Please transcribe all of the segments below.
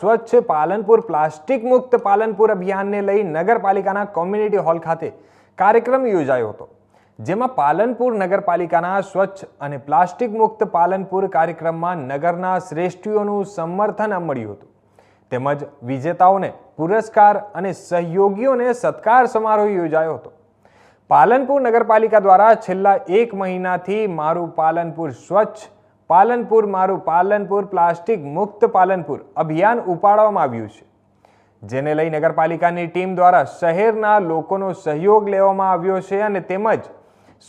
સ્વચ્છ પાલનપુર પ્લાસ્ટિક મુક્ત પાલનપુર અભિયાનને લઈ નગરપાલિકાના કોમ્યુનિટી હોલ ખાતે કાર્યક્રમ યોજાયો હતો, જેમાં પાલનપુર નગરપાલિકાના સ્વચ્છ અને પ્લાસ્ટિક મુક્ત પાલનપુર કાર્યક્રમમાં નગરના શ્રેષ્ઠીઓનું સમર્થન મળ્યું હતું, તેમજ વિજેતાઓને પુરસ્કાર અને સહયોગીઓને સત્કાર સમારોહ યોજાયો હતો। પાલનપુર નગરપાલિકા દ્વારા છેલ્લા 1 મહિનાથી મારું પાલનપુર સ્વચ્છ પાલનપુર મારું પાલનપુર પ્લાસ્ટિક મુક્ત પાલનપુર અભિયાન ઉપાડવામાં આવ્યું છે, જેને લઈ નગરપાલિકાની ટીમ દ્વારા શહેરના લોકોનો સહયોગ લેવામાં આવ્યો છે અને તેમજ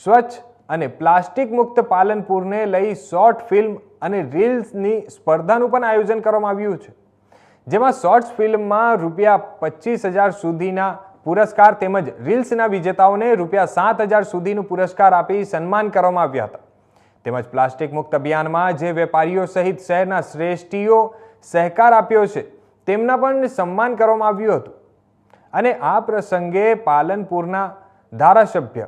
સ્વચ્છ અને પ્લાસ્ટિક મુક્ત પાલનપુરને લઈ શોર્ટ ફિલ્મ અને રીલ્સની સ્પર્ધાનું પણ આયોજન કરવામાં આવ્યું છે, જેમાં શોર્ટ્સ ફિલ્મમાં ₹25,000 સુધીના પુરસ્કાર તેમજ રીલ્સના વિજેતાઓને ₹7,000 સુધીનું પુરસ્કાર આપી સન્માન કરવામાં આવ્યા હતા। તેમજ પ્લાસ્ટિક મુક્ત અભિયાનમાં જે વેપારીઓ સહિત શહેરના શ્રેષ્ઠીઓ સહકાર આપ્યો છે તેમના પણ સન્માન કરવામાં આવ્યું હતું અને આ પ્રસંગે પાલનપુરના ધારાસભ્ય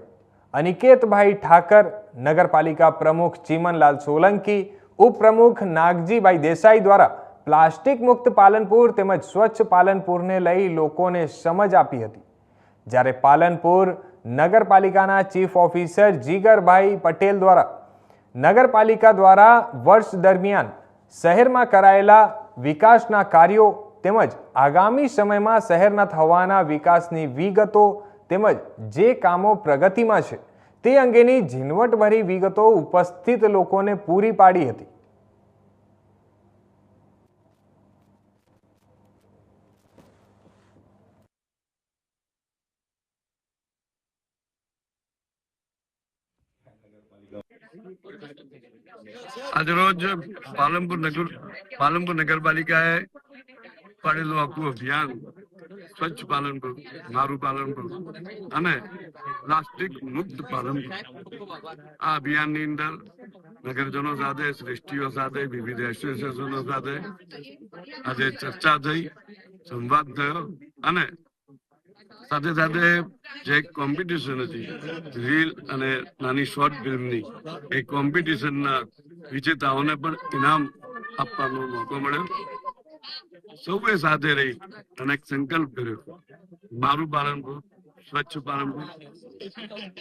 અનિકેતભાઈ ઠાકર, નગરપાલિકા પ્રમુખ ચીમનલાલ સોલંકી, ઉપપ્રમુખ નાગજીભાઈ દેસાઈ દ્વારા પ્લાસ્ટિક મુક્ત પાલનપુર તેમજ સ્વચ્છ પાલનપુરને લઈ લોકોને સમજ આપી હતી, જ્યારે પાલનપુર નગરપાલિકાના ચીફ ઓફિસર જીગરભાઈ પટેલ દ્વારા નગરપાલિકા દ્વારા વર્ષ દરમિયાન શહેરમાં કરાયેલા વિકાસના કાર્યો તેમજ આગામી સમયમાં શહેરના થવાના વિકાસની વિગતો તેમજ જે કામો પ્રગતિમાં છે તે અંગેની ઝીણવટભરી વિગતો ઉપસ્થિત લોકોને પૂરી પાડી હતી। आज रोज पालनपुर नगरपालिकाए પાડેલું આખું અભિયાન સ્વચ્છ પાલનપુર મારું પાલનપુર અને પ્લાસ્ટિક મુક્ત પાલનપુર, આ અભિયાનની અંદર નગરજનો સાથે, શ્રેષ્ઠીઓ સાથે, વિવિધ એસોસિએશનો સાથે આજે ચર્ચા થઈ, સંવાદ થયો અને સાથે સાથે જે કોમ્પિટિશન હતી રીલ અને નાની શોર્ટ ફિલ્મની, એ કોમ્પિટિશનના વિજેતાઓને પણ ઇનામ આપવાનો મોકો મળ્યો। સૌએ સાથે રહી અને સંકલ્પ કર્યો, મારું પાલનપુર સ્વચ્છ પાલનપુર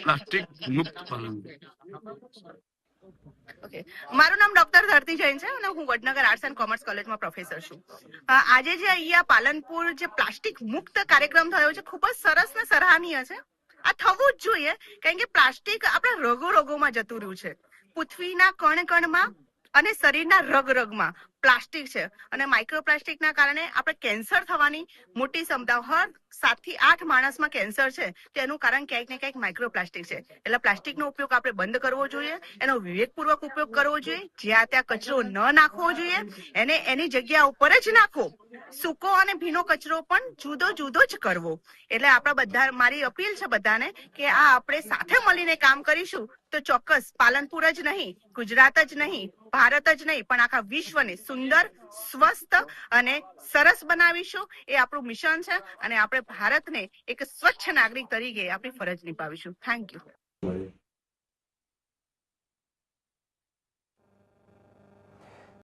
પ્લાસ્ટિક મુક્ત પાલનપુર। ઓકે, મારું નામ ડોક્ટર ધરતી જૈન છે અને હું વડનગર આર્ટ્સ એન્ડ કોમર્સ કોલેજમાં પ્રોફેસર છું। આજે જે અહીંયા પાલનપુર જે પ્લાસ્ટિક મુક્ત કાર્યક્રમ થયો છે, ખૂબ જ સરસ ને સરાહનીય છે। આ થવું જ જોઈએ, કારણ કે પ્લાસ્ટિક આપણા રોગોમાં જતું રહ્યું છે। પૃથ્વીના કણ-કણમાં અને શરીરના રગ-રગમાં પ્લાસ્ટિક છે અને માઇક્રોપ્લાસ્ટિકના કારણે આપણે કેન્સર થવાની મોટી ક્ષમતા, હર 7 થી 8 માણસમાં કેન્સર છે, તેનું કારણ ક્યાંક ને ક્યાંક માઇક્રોપ્લાસ્ટિક છે। એટલે પ્લાસ્ટિકનો ઉપયોગ આપણે બંધ કરવો જોઈએ, એનો વિવેકપૂર્વક ઉપયોગ કરવો જોઈએ, જ્યાં ત્યાં કચરો ન નાખવો જોઈએ, એને એની જગ્યા ઉપર જ નાખવો, સૂકો અને ભીનો કચરો પણ જુદો જુદો જ કરવો। એટલે આપણા મારી અપીલ છે બધાને કે આ આપણે સાથે મળીને કામ કરીશું તો ચોક્કસ પાલનપુર જ નહીં, ગુજરાત જ નહીં, ભારત જ નહીં, પણ આખા વિશ્વને સુંદર, સ્વસ્થ અને સરસ બનાવીશું। એ આપણું મિશન છે અને આપણે ભારતને એક સ્વચ્છ નાગરિક તરીકે આપણી ફરજ નિભાવીશું। Thank you.